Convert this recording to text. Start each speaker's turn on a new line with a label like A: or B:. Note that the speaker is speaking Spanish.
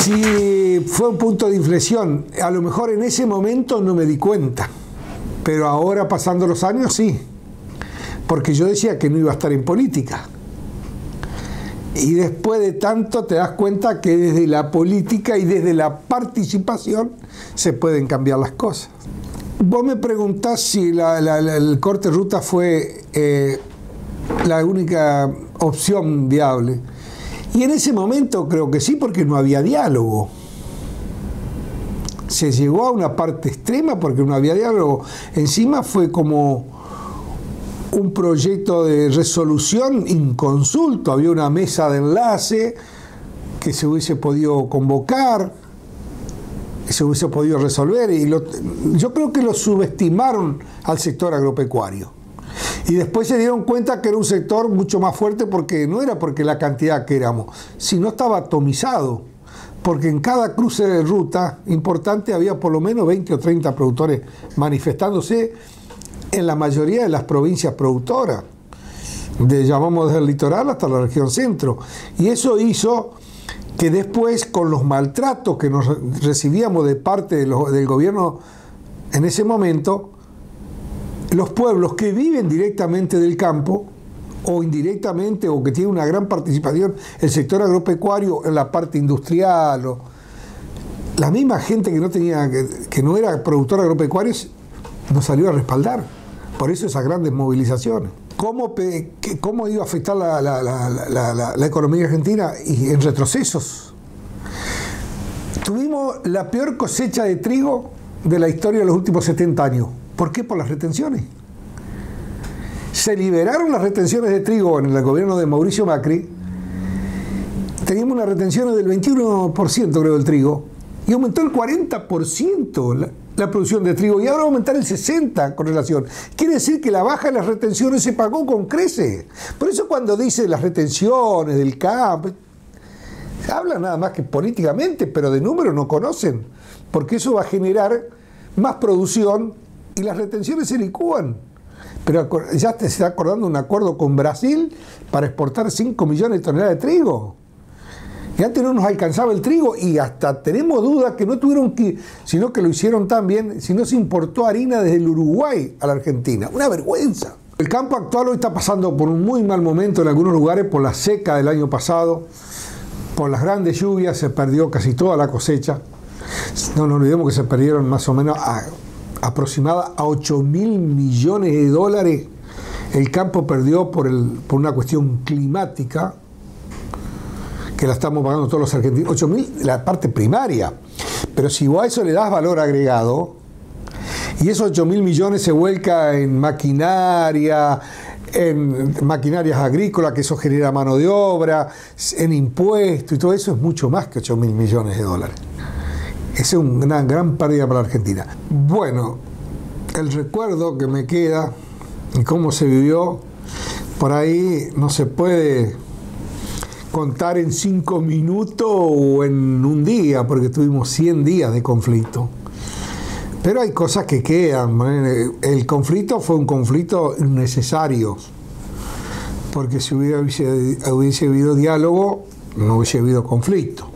A: Sí, fue un punto de inflexión. A lo mejor en ese momento no me di cuenta, pero ahora pasando los años sí, porque yo decía que no iba a estar en política. Y después de tanto te das cuenta que desde la política y desde la participación se pueden cambiar las cosas. Vos me preguntás si el corte de ruta fue la única opción viable. Y en ese momento creo que sí, porque no había diálogo. Se llegó a una parte extrema porque no había diálogo. Encima fue como un proyecto de resolución inconsulto. Había una mesa de enlace que se hubiese podido convocar, que se hubiese podido resolver. Y yo creo que lo subestimaron al sector agropecuario. Y después se dieron cuenta que era un sector mucho más fuerte, porque no era porque la cantidad que éramos, sino estaba atomizado. Porque en cada cruce de ruta importante había por lo menos 20 o 30 productores manifestándose en la mayoría de las provincias productoras. Llamamos desde el litoral hasta la región centro. Y eso hizo que después, con los maltratos que nos recibíamos de parte del gobierno en ese momento, los pueblos que viven directamente del campo o indirectamente, o que tienen una gran participación el sector agropecuario en la parte industrial, o la misma gente que no era productor agropecuario, nos salió a respaldar. Por eso esas grandes movilizaciones. ¿Cómo iba a afectar la economía argentina? Y en retrocesos. Tuvimos la peor cosecha de trigo de la historia de los últimos 70 años. ¿Por qué? Por las retenciones. Se liberaron las retenciones de trigo en el gobierno de Mauricio Macri. Teníamos unas retenciones del 21%, creo, del trigo. Y aumentó el 40% la producción de trigo. Y ahora va a aumentar el 60% con relación. Quiere decir que la baja de las retenciones se pagó con creces. Por eso cuando dice las retenciones del campo, hablan nada más que políticamente, pero de números no conocen. Porque eso va a generar más producción y las retenciones se licúan. Pero ya se está acordando un acuerdo con Brasil para exportar 5 millones de toneladas de trigo. Y antes no nos alcanzaba el trigo, y hasta tenemos dudas que no tuvieron que, sino que lo hicieron tan bien, si no se importó harina desde el Uruguay a la Argentina. Una vergüenza. El campo actual hoy está pasando por un muy mal momento en algunos lugares, por la seca del año pasado, por las grandes lluvias se perdió casi toda la cosecha. No nos olvidemos que se perdieron más o menos aproximada a 8.000 millones de dólares. El campo perdió por una cuestión climática, que la estamos pagando todos los argentinos. 8.000, la parte primaria. Pero si vos a eso le das valor agregado, y esos 8.000 millones se vuelca en maquinarias agrícolas, que eso genera mano de obra, en impuestos y todo eso, es mucho más que 8.000 millones de dólares. Esa es una gran pérdida para la Argentina. Bueno, el recuerdo que me queda y cómo se vivió, por ahí no se puede contar en 5 minutos o en un día, porque tuvimos 100 días de conflicto. Pero hay cosas que quedan. El conflicto fue un conflicto innecesario, porque si hubiese habido diálogo, no hubiese habido conflicto.